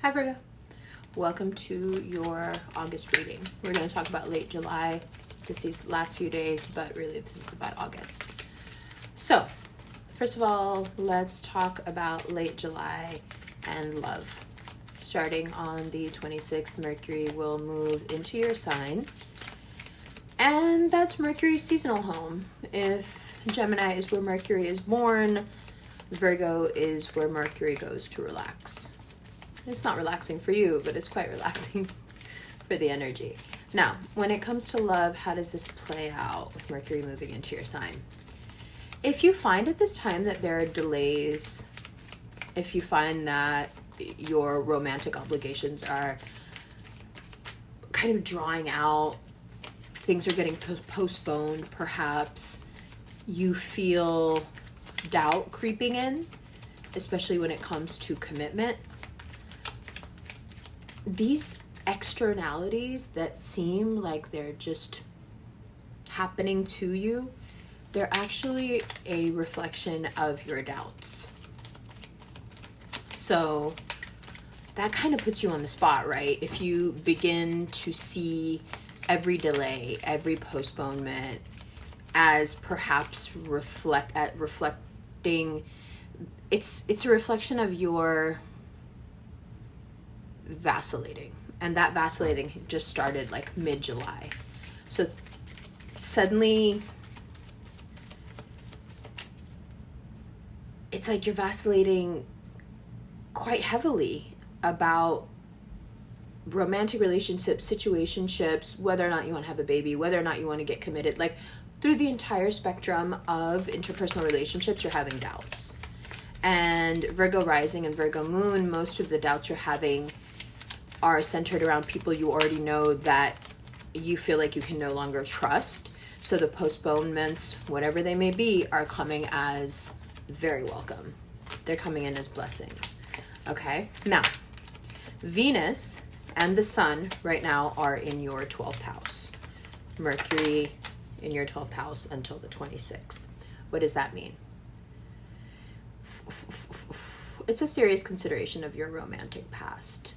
Hi Virgo, welcome to your August reading. We're going to talk about late July, just these last few days, but really this is about August. So, first of all, let's talk about late July and love. Starting on the 26th, Mercury will move into your sign, and that's Mercury's seasonal home. If Gemini is where Mercury is born, Virgo is where Mercury goes to relax. It's not relaxing for you, but it's quite relaxing for the energy. Now, when it comes to love, how does this play out with Mercury moving into your sign? If you find at this time that there are delays, if you find that your romantic obligations are kind of drawing out, things are getting postponed, perhaps you feel doubt creeping in, especially when it comes to commitment. These externalities that seem like they're just happening to you, they're actually a reflection of your doubts. So that kind of puts you on the spot, right? If you begin to see every delay, every postponement as perhaps reflecting, it's a reflection of your vacillating, and that vacillating just started like mid-July. So suddenly it's like you're vacillating quite heavily about romantic relationships, situationships, whether or not you want to have a baby, whether or not you want to get committed. Like through the entire spectrum of interpersonal relationships, you're having doubts. And Virgo rising and Virgo moon, most of the doubts you're having are centered around people you already know that you feel like you can no longer trust. So the postponements, whatever they may be, are coming as very welcome. They're coming in as blessings. Okay, now Venus and the Sun right now are in your 12th house. Mercury in your 12th house until the 26th. What does that mean? It's a serious consideration of your romantic past.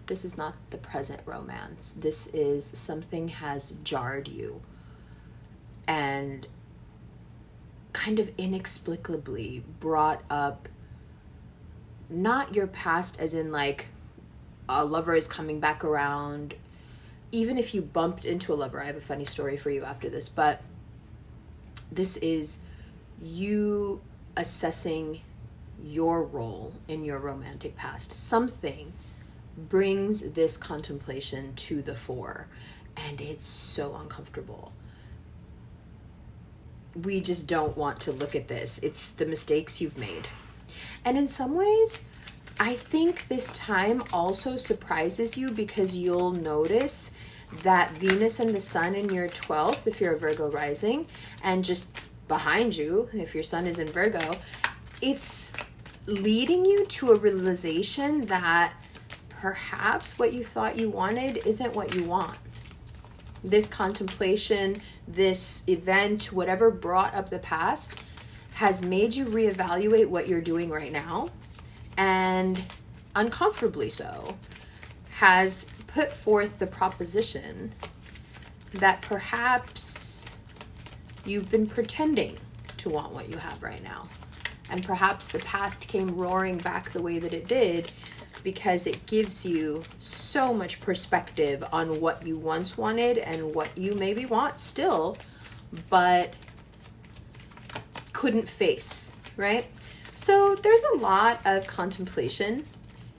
This is not the present romance. This is something has jarred you and kind of inexplicably brought up not your past as in like a lover is coming back around. Even if you bumped into a lover, I have a funny story for you after this, but this is you assessing your role in your romantic past. Something brings this contemplation to the fore, and it's so uncomfortable. We just don't want to look at this. It's the mistakes you've made. And in some ways, I think this time also surprises you because you'll notice that Venus and the Sun in your 12th, if you're a Virgo rising, and just behind you, if your Sun is in Virgo, it's leading you to a realization that perhaps what you thought you wanted isn't what you want. This contemplation, this event, whatever brought up the past, has made you reevaluate what you're doing right now, and uncomfortably so, has put forth the proposition that perhaps you've been pretending to want what you have right now. And perhaps the past came roaring back the way that it did because it gives you so much perspective on what you once wanted and what you maybe want still, but couldn't face, right? So there's a lot of contemplation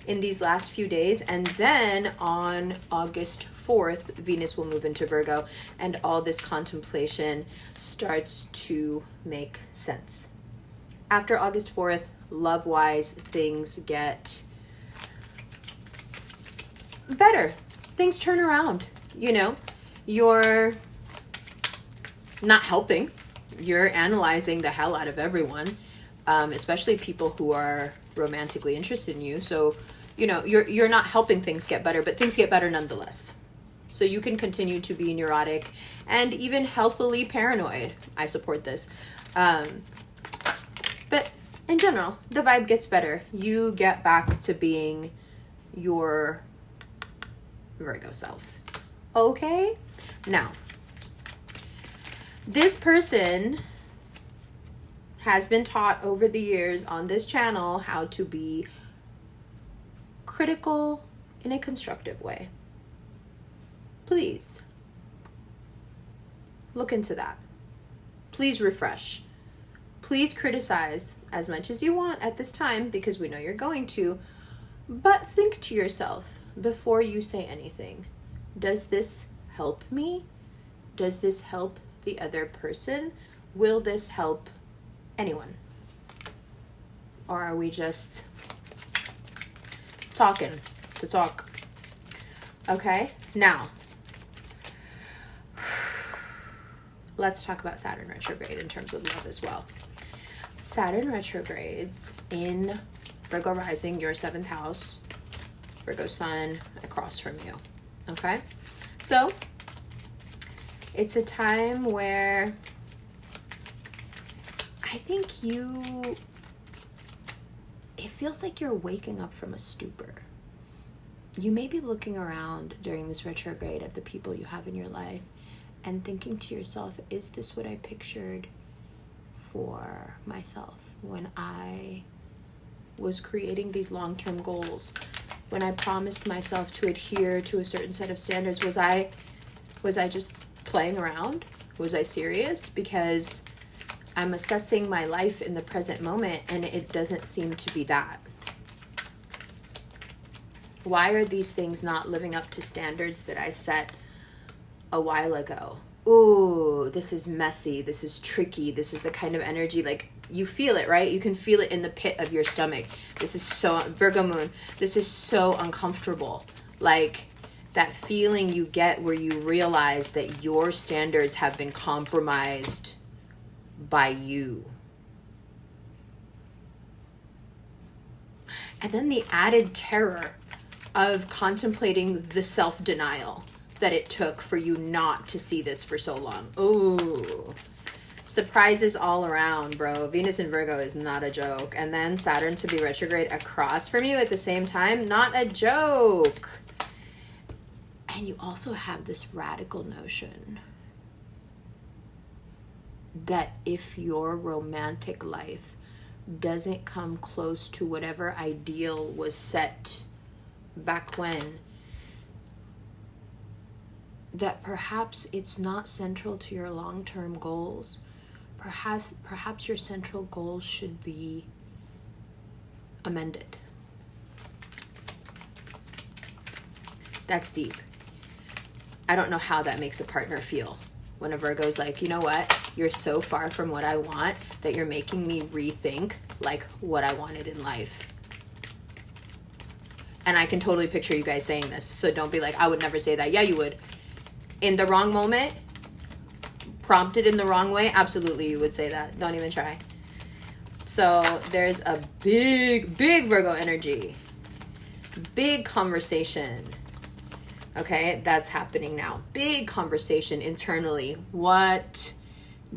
in these last few days, and then on August 4th, Venus will move into Virgo, and all this contemplation starts to make sense. After August 4th, love-wise, things get better. Things turn around, you know. You're not helping. You're analyzing the hell out of everyone, especially people who are romantically interested in you. So, you know, you're not helping things get better, but things get better nonetheless. So you can continue to be neurotic and even healthily paranoid. I support this. But in general, the vibe gets better. You get back to being your Virgo self. Okay? Now, this person has been taught over the years on this channel how to be critical in a constructive way. Please look into that. Please refresh. Please criticize as much as you want at this time, because we know you're going to, but think to yourself before you say anything. Does this help me? Does this help the other person? Will this help anyone? Or are we just talking to talk? Okay, now let's talk about Saturn retrograde in terms of love as well. Saturn retrogrades in Virgo rising, your 7th house, Virgo sun across from you. Okay, so it's a time where I think it feels like you're waking up from a stupor. You may be looking around during this retrograde at the people you have in your life and thinking to yourself, is this what I pictured for myself when I was creating these long-term goals? When I promised myself to adhere to a certain set of standards, was I just playing around? Was I serious? Because I'm assessing my life in the present moment and it doesn't seem to be that. Why are these things not living up to standards that I set a while ago? Ooh, this is messy. This is tricky. This is the kind of energy, like, you feel it, right? You can feel it in the pit of your stomach. This is so, Virgo moon, this is so uncomfortable. Like, that feeling you get where you realize that your standards have been compromised by you. And then the added terror of contemplating the self-denial that it took for you not to see this for so long. Ooh, surprises all around, bro. Venus in Virgo is not a joke. And then Saturn to be retrograde across from you at the same time, not a joke. And you also have this radical notion that if your romantic life doesn't come close to whatever ideal was set back when, that perhaps it's not central to your long-term goals. Perhaps your central goals should be amended. That's deep. I don't know how that makes a partner feel when a Virgo's like, you know what? You're so far from what I want that you're making me rethink like what I wanted in life. And I can totally picture you guys saying this. So don't be like, I would never say that. Yeah, you would. In the wrong moment, prompted in the wrong way, absolutely you would say that. Don't even try. So there's a big Virgo energy. Big conversation. Okay, that's happening now. Big conversation internally. What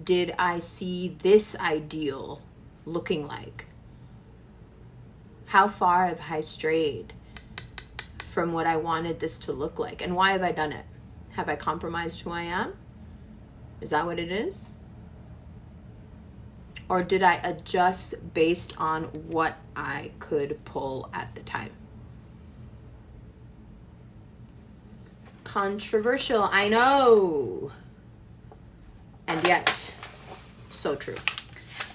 did I see this ideal looking like? How far have I strayed from what I wanted this to look like? And why have I done it? Have I compromised who I am? Is that what it is? Or did I adjust based on what I could pull at the time? Controversial, I know. And yet, so true.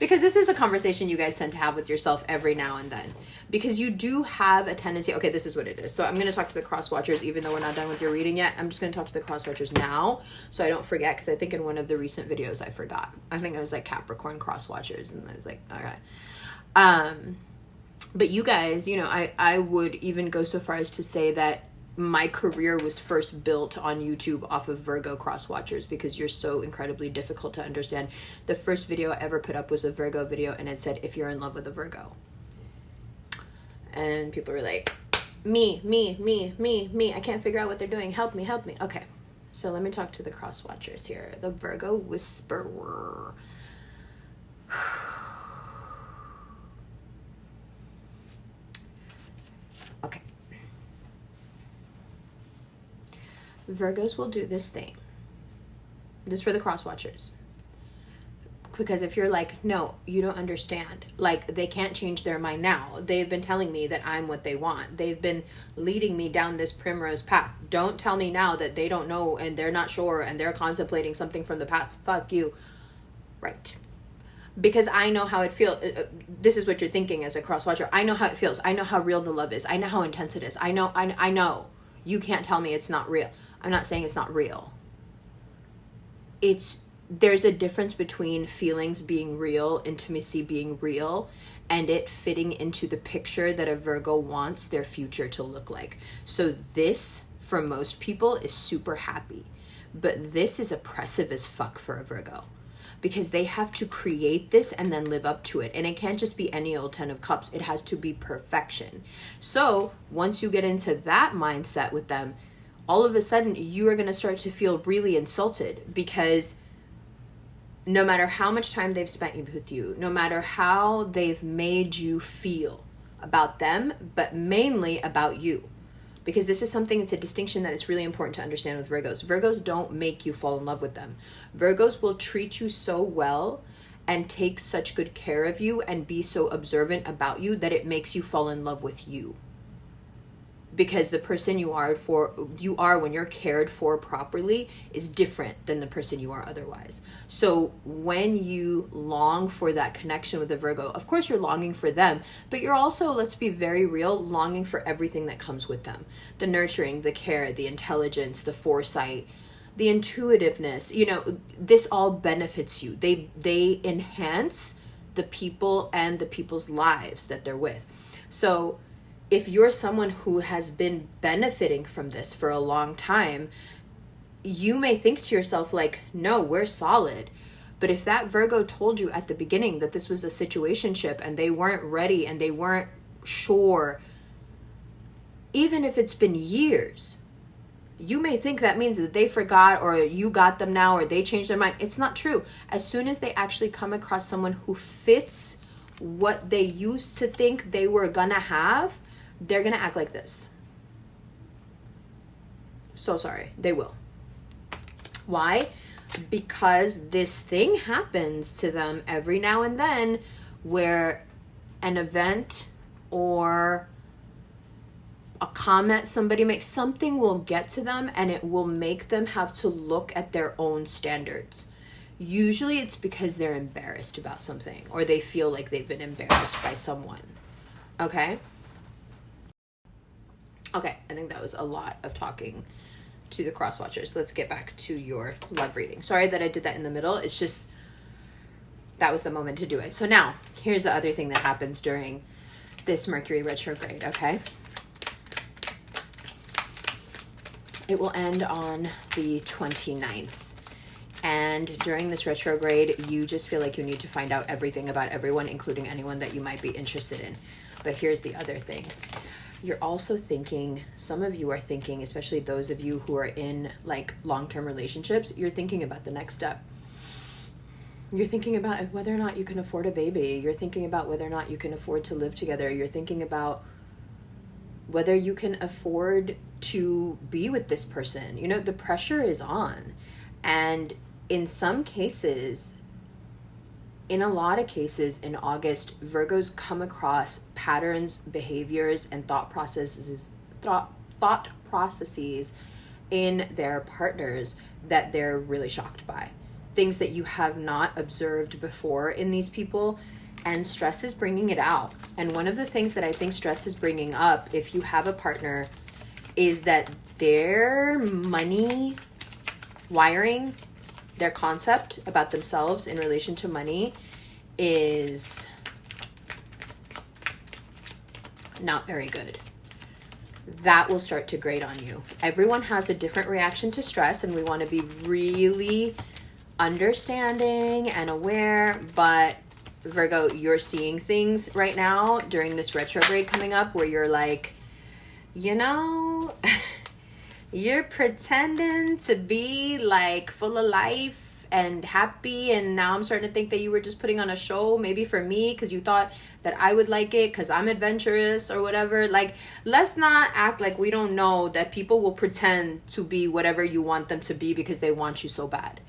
Because this is a conversation you guys tend to have with yourself every now and then. Because you do have a tendency, okay, this is what it is. So I'm going to talk to the cross watchers, even though we're not done with your reading yet. I'm just going to talk to the cross watchers now, so I don't forget, because I think in one of the recent videos I forgot. I think it was like Capricorn cross watchers, and I was like, okay. But you guys, you know, I would even go so far as to say that my career was first built on YouTube off of Virgo cross watchers, because you're so incredibly difficult to understand. The first video I ever put up was a Virgo video, and it said, if you're in love with a Virgo. And people were like, me, I can't figure out what they're doing. Help me. Okay, so let me talk to the cross watchers here. The Virgo whisperer. Okay. Virgos will do this thing. This is for the cross watchers. Because if you're like, no, you don't understand. Like, they can't change their mind now. They've been telling me that I'm what they want. They've been leading me down this primrose path. Don't tell me now that they don't know and they're not sure and they're contemplating something from the past. Fuck you. Right. Because I know how it feels. This is what you're thinking as a cross watcher. I know how it feels. I know how real the love is. I know how intense it is. I know. You can't tell me it's not real. I'm not saying it's not real. There's a difference between feelings being real, intimacy being real, and it fitting into the picture that a Virgo wants their future to look like. So this, for most people, is super happy. But this is oppressive as fuck for a Virgo. Because they have to create this and then live up to it. And it can't just be any old 10 of cups. It has to be perfection. So once you get into that mindset with them, all of a sudden you are going to start to feel really insulted, because no matter how much time they've spent with you, no matter how they've made you feel about them, but mainly about you. Because this is something, it's a distinction that is really important to understand with Virgos. Virgos don't make you fall in love with them. Virgos will treat you so well and take such good care of you and be so observant about you that it makes you fall in love with you. Because the person you are when you're cared for properly is different than the person you are otherwise. So when you long for that connection with the Virgo, of course you're longing for them, but you're also, let's be very real, longing for everything that comes with them. The nurturing, the care, the intelligence, the foresight, the intuitiveness. This all benefits you. They enhance the people and the people's lives that they're with. So if you're someone who has been benefiting from this for a long time, you may think to yourself like, no, we're solid. But if that Virgo told you at the beginning that this was a situationship and they weren't ready and they weren't sure, even if it's been years, you may think that means that they forgot, or you got them now, or they changed their mind. It's not true. As soon as they actually come across someone who fits what they used to think they were gonna have, they're going to act like this. So sorry. They will. Why? Because this thing happens to them every now and then where an event or a comment somebody makes, something will get to them and it will make them have to look at their own standards. Usually it's because they're embarrassed about something, or they feel like they've been embarrassed by someone. Okay? Okay, I think that was a lot of talking to the cross watchers. Let's get back to your love reading. Sorry that I did that in the middle. It's just, that was the moment to do it. So now, here's the other thing that happens during this Mercury retrograde, okay? It will end on the 29th. And during this retrograde, you just feel like you need to find out everything about everyone, including anyone that you might be interested in. But here's the other thing. You're also thinking, some of you are thinking, especially those of you who are in like long-term relationships, you're thinking about the next step. You're thinking about whether or not you can afford a baby. You're thinking about whether or not you can afford to live together. You're thinking about whether you can afford to be with this person. The pressure is on. And in some cases, in a lot of cases in August, Virgos come across patterns, behaviors, and thought processes in their partners that they're really shocked by. Things that you have not observed before in these people, and stress is bringing it out. And one of the things that I think stress is bringing up, if you have a partner, is that their money wiring, their concept about themselves in relation to money is not very good. That will start to grate on you. Everyone has a different reaction to stress, and we want to be really understanding and aware, but Virgo, you're seeing things right now during this retrograde coming up where you're like, you're pretending to be like full of life and happy, and now I'm starting to think that you were just putting on a show, maybe for me, because you thought that I would like it because I'm adventurous or whatever. Like, let's not act like we don't know that people will pretend to be whatever you want them to be because they want you so bad.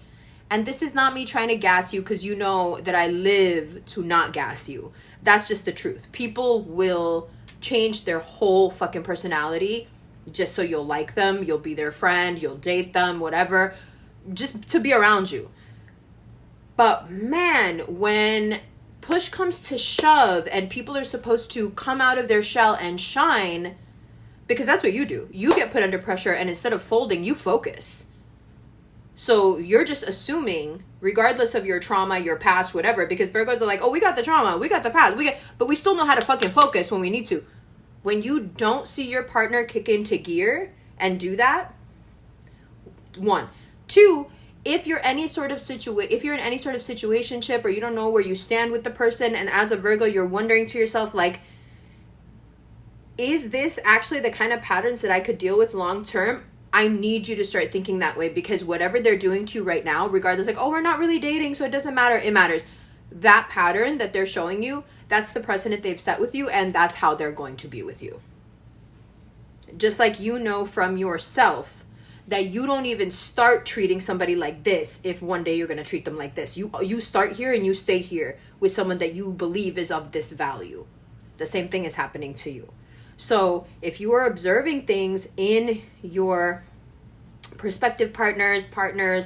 And this is not me trying to gas you, because you know that I live to not gas you. That's just the truth. People will change their whole fucking personality just so you'll like them, you'll be their friend, you'll date them, whatever, just to be around you. But man, when push comes to shove and people are supposed to come out of their shell and shine, because that's what you do. You get put under pressure, and instead of folding, you focus. So you're just assuming, regardless of your trauma, your past, whatever, because Virgos are like, oh, we got the trauma, we got the past, but we still know how to fucking focus when we need to. When you don't see your partner kick into gear and do that, 1. 2, if you're in any sort of situationship, or you don't know where you stand with the person, and as a Virgo, you're wondering to yourself, like, is this actually the kind of patterns that I could deal with long term? I need you to start thinking that way, because whatever they're doing to you right now, regardless, like, oh, we're not really dating, so it doesn't matter. It matters. That pattern that they're showing you, that's the precedent they've set with you, and that's how they're going to be with you. Just like you know from yourself that you don't even start treating somebody like this if one day you're going to treat them like this. You start here and you stay here with someone that you believe is of this value. The same thing is happening to you. So if you are observing things in your prospective partners,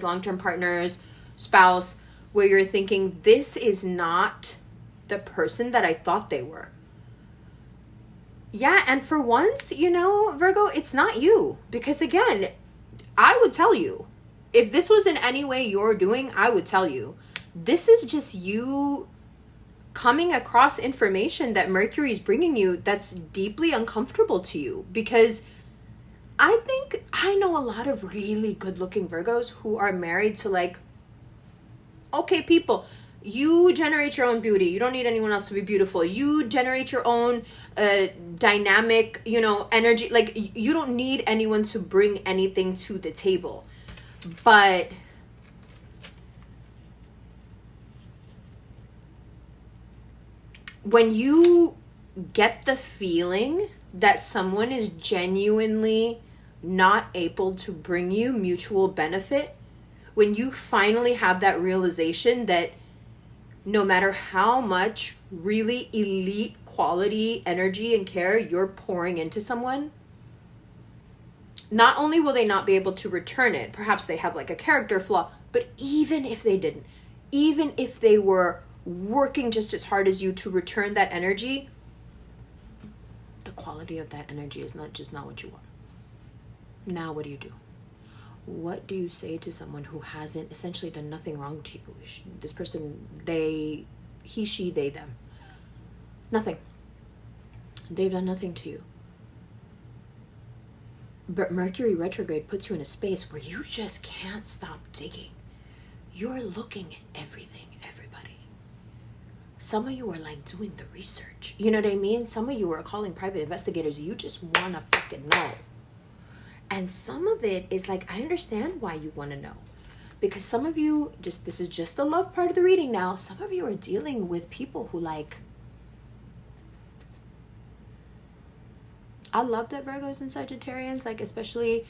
long-term partners, spouse, where you're thinking, this is not the person that I thought they were. Yeah, and for once, Virgo, it's not you. Because again, I would tell you, if this was in any way you're doing, I would tell you. This is just you coming across information that Mercury is bringing you that's deeply uncomfortable to you. Because I think I know a lot of really good-looking Virgos who are married to, like, okay, people, you generate your own beauty. You don't need anyone else to be beautiful. You generate your own dynamic, energy. Like, you don't need anyone to bring anything to the table. But when you get the feeling that someone is genuinely not able to bring you mutual benefit, when you finally have that realization that no matter how much really elite quality, energy, and care you're pouring into someone, not only will they not be able to return it, perhaps they have like a character flaw, but even if they didn't, even if they were working just as hard as you to return that energy, the quality of that energy is not what you want. Now what do you do? What do you say to someone who hasn't essentially done nothing wrong to you? This person, he, she, they, them. Nothing. They've done nothing to you. But Mercury retrograde puts you in a space where you just can't stop digging. You're looking at everything, everybody. Some of you are like doing the research. You know what I mean? Some of you are calling private investigators. You just want to fucking know. And some of it is like, I understand why you want to know. Because some of you, this is just the love part of the reading now. Some of you are dealing with people who like, I love that Virgos and Sagittarians, like especially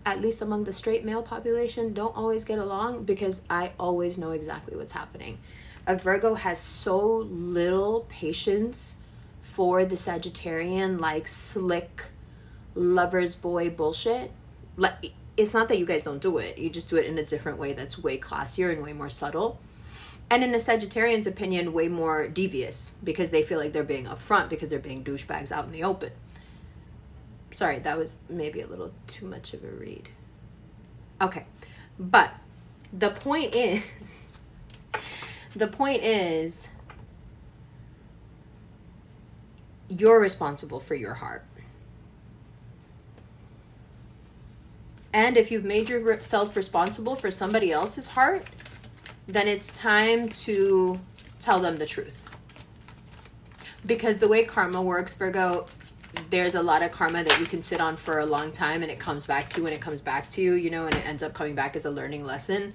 at least among the straight male population, don't always get along, because I always know exactly what's happening. A Virgo has so little patience for the Sagittarian, like slick lover's boy bullshit. Like, it's not that you guys don't do it, you just do it in a different way that's way classier and way more subtle, and in a Sagittarian's opinion, way more devious, because they feel like they're being upfront because they're being douchebags out in the open. Sorry, that was maybe a little too much of a read. Okay, but the point is you're responsible for your heart. And if you've made yourself responsible for somebody else's heart, then it's time to tell them the truth. Because the way karma works, Virgo, there's a lot of karma that you can sit on for a long time, and it comes back to you, and it comes back to you, and it ends up coming back as a learning lesson.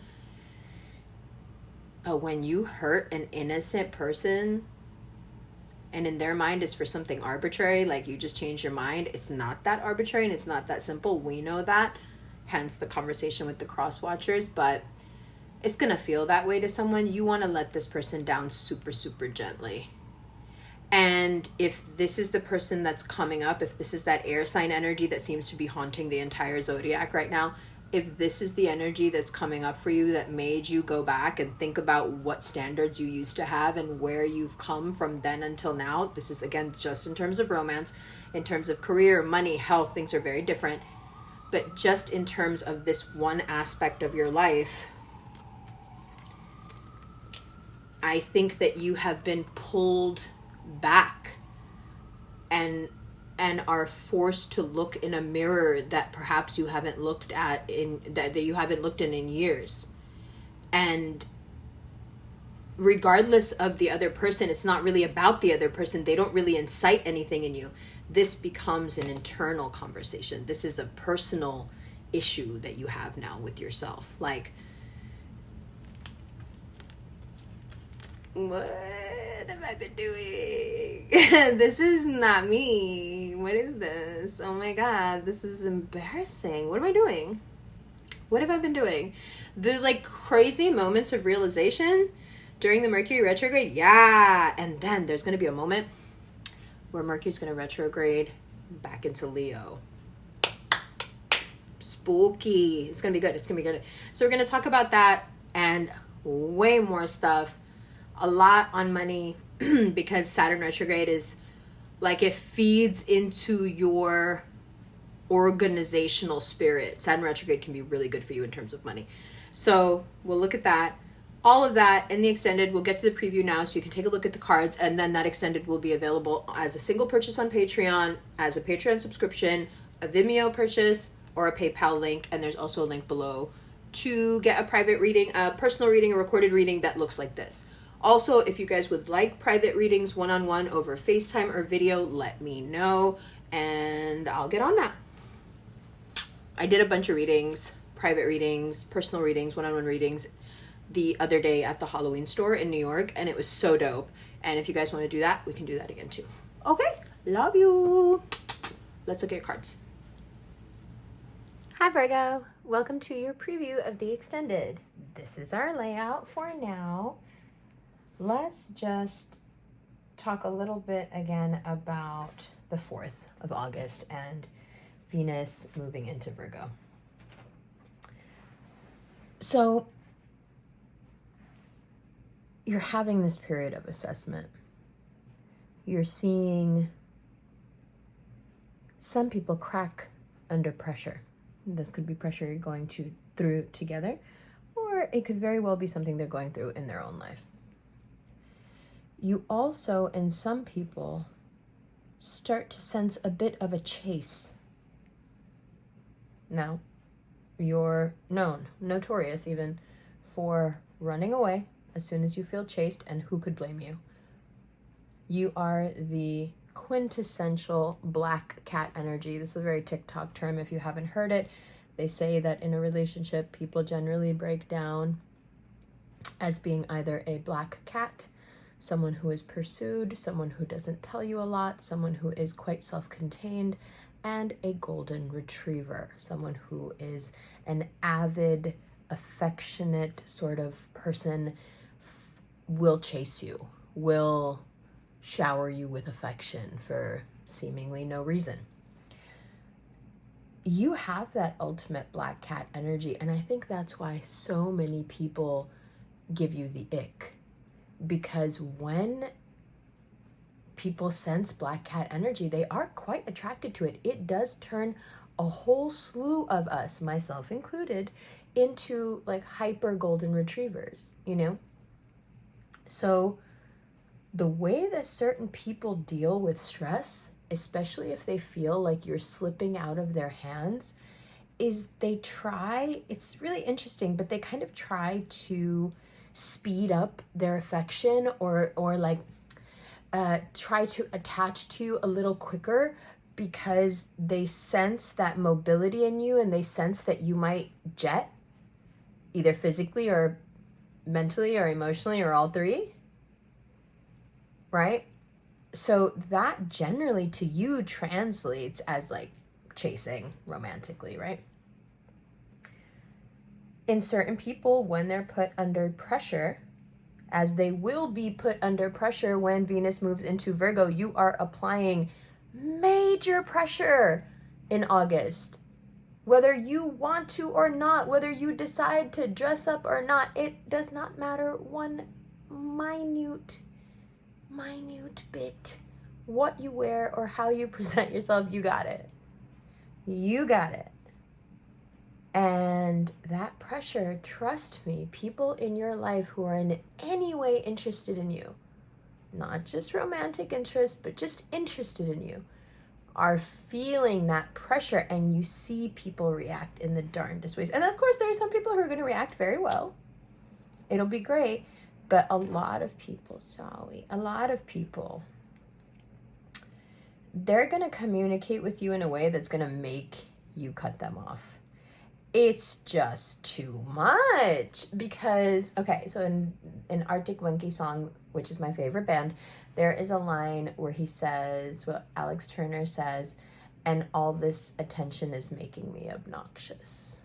But when you hurt an innocent person, and in their mind it's for something arbitrary, like you just change your mind, it's not that arbitrary and it's not that simple. We know that, hence the conversation with the cross watchers. But it's gonna feel that way to someone. You want to let this person down super, super gently. And if this is the person that's coming up, if this is that air sign energy that seems to be haunting the entire zodiac right now, if this is the energy that's coming up for you that made you go back and think about what standards you used to have and where you've come from then until now, this is again just in terms of romance. In terms of career, money, health, things are very different. But just in terms of this one aspect of your life, I think that you have been pulled back and are forced to look in a mirror that perhaps you haven't looked at that you haven't looked in years. And regardless of the other person, it's not really about the other person. They don't really incite anything in you. This becomes an internal conversation. This is a personal issue that you have now with yourself. Like, what have I been doing? This is not me. What is this? Oh my God, this is embarrassing. What am I doing? What have I been doing? The like crazy moments of realization during the Mercury retrograde. Yeah. And then there's going to be a moment where Mercury's going to retrograde back into Leo. Spooky. It's going to be good. It's going to be good. So we're going to talk about that and way more stuff. A lot on money because Saturn retrograde is like, it feeds into your organizational spirit. Saturn retrograde can be really good for you in terms of money. So we'll look at that. All of that in the extended. We'll get to the preview now so you can take a look at the cards, and then that extended will be available as a single purchase on Patreon, as a Patreon subscription, a Vimeo purchase, or a PayPal link. And there's also a link below to get a private reading, a personal reading, a recorded reading that looks like this. Also, if you guys would like private readings one-on-one over FaceTime or video, let me know and I'll get on that. I did a bunch of readings, private readings, personal readings, one-on-one readings the other day at the Halloween store in New York, and it was so dope. And if you guys want to do that, we can do that again too. Okay, love you. Let's look at your cards. Hi Virgo, welcome to your preview of the extended. This is our layout for now. Let's just talk a little bit again about the 4th of August and Venus moving into Virgo. So you're having this period of assessment. You're seeing some people crack under pressure. This could be pressure you're going through together, or it could very well be something they're going through in their own life. You also, in some people, start to sense a bit of a chase. Now, you're notorious even, for running away as soon as you feel chased, and who could blame you? You are the quintessential black cat energy. This is a very TikTok term if you haven't heard it. They say that in a relationship, people generally break down as being either a black cat, someone who is pursued, someone who doesn't tell you a lot, someone who is quite self-contained, and a golden retriever, someone who is an avid, affectionate sort of person, will chase you, will shower you with affection for seemingly no reason. You have that ultimate black cat energy, and I think that's why so many people give you the ick. Because when people sense black cat energy, they are quite attracted to it. It does turn a whole slew of us, myself included, into like hyper golden retrievers, you know? So the way that certain people deal with stress, especially if they feel like you're slipping out of their hands, is they try, it's really interesting, but they kind of try to speed up their affection or like try to attach to you a little quicker because they sense that mobility in you and they sense that you might jet either physically or mentally or emotionally or all three, right? So that generally to you translates as like chasing romantically, right? In certain people, when they're put under pressure, as they will be put under pressure when Venus moves into Virgo, you are applying major pressure in August. Whether you want to or not, whether you decide to dress up or not, it does not matter one minute bit. What you wear or how you present yourself, you got it. You got it. And that pressure, trust me, people in your life who are in any way interested in you, not just romantic interest, but just interested in you, are feeling that pressure, and you see people react in the darndest ways. And of course, there are some people who are going to react very well. It'll be great. But a lot of people, they're going to communicate with you in a way that's going to make you cut them off. It's just too much because, okay, so in Arctic Monkey song, which is my favorite band, there is a line where he says, what Alex Turner says, and all this attention is making me obnoxious.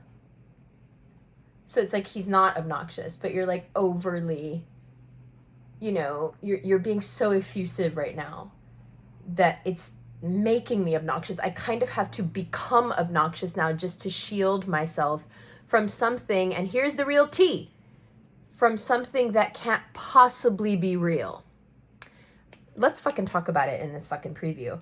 So it's like he's not obnoxious, but you're like overly, you know, you're being so effusive right now that it's making me obnoxious. I kind of have to become obnoxious now just to shield myself from something, and here's the real tea, from something that can't possibly be real. Let's fucking talk about it in this fucking preview.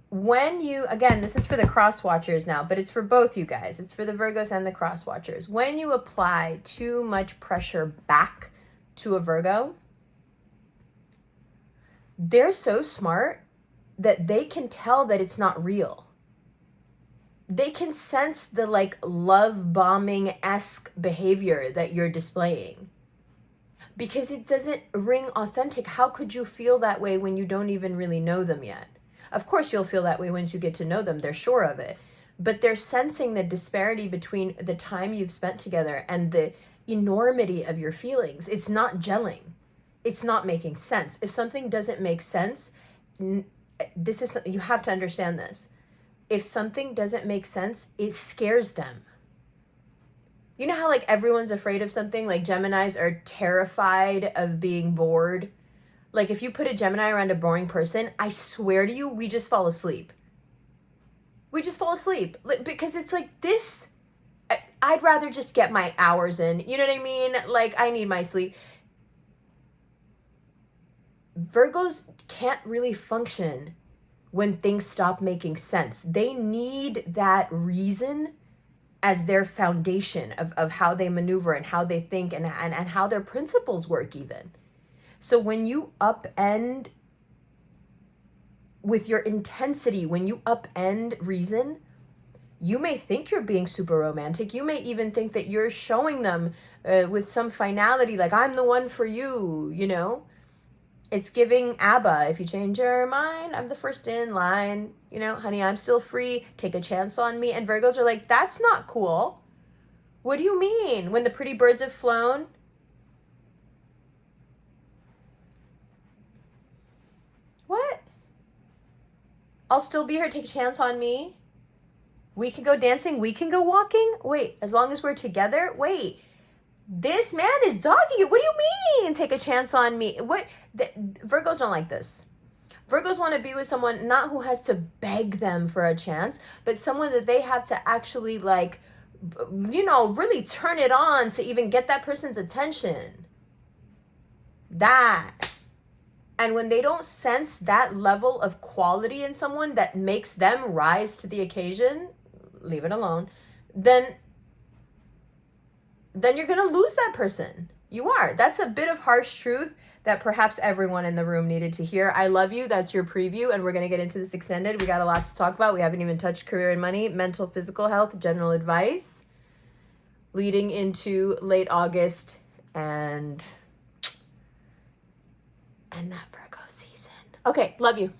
When you, again, this is for the cross watchers now, but it's for both you guys. It's for the Virgos and the cross watchers. When you apply too much pressure back to a Virgo, they're so smart that they can tell that it's not real. They can sense the like love bombing-esque behavior that you're displaying because it doesn't ring authentic. How could you feel that way when you don't even really know them yet? Of course you'll feel that way once you get to know them. They're sure of it. But they're sensing the disparity between the time you've spent together and the enormity of your feelings. It's not gelling. It's not making sense. If something doesn't make sense, this is, you have to understand this. If something doesn't make sense, it scares them. You know how like everyone's afraid of something? Like Geminis are terrified of being bored. Like if you put a Gemini around a boring person, I swear to you, we just fall asleep. We just fall asleep because it's like this. I'd rather just get my hours in. You know what I mean? Like I need my sleep. Virgos can't really function when things stop making sense. They need that reason as their foundation of how they maneuver and how they think and how their principles work even. So when you upend with your intensity, when you upend reason, you may think you're being super romantic. You may even think that you're showing them with some finality, like I'm the one for you, you know? It's giving ABBA, if you change your mind, I'm the first in line. You know, honey, I'm still free. Take a chance on me. And Virgos are like, that's not cool. What do you mean? When the pretty birds have flown? What? I'll still be here. Take a chance on me. We can go dancing. We can go walking. Wait, as long as we're together? Wait. This man is dogging you. What do you mean? Take a chance on me. What? Virgos don't like this. Virgos want to be with someone not who has to beg them for a chance, but someone that they have to actually like, you know, really turn it on to even get that person's attention. That. And when they don't sense that level of quality in someone that makes them rise to the occasion, leave it alone, then you're going to lose that person. You are. That's a bit of harsh truth that perhaps everyone in the room needed to hear. I love you. That's your preview, and we're going to get into this extended. We got a lot to talk about. We haven't even touched career and money, mental, physical health, general advice, leading into late August and that Virgo season. Okay, love you.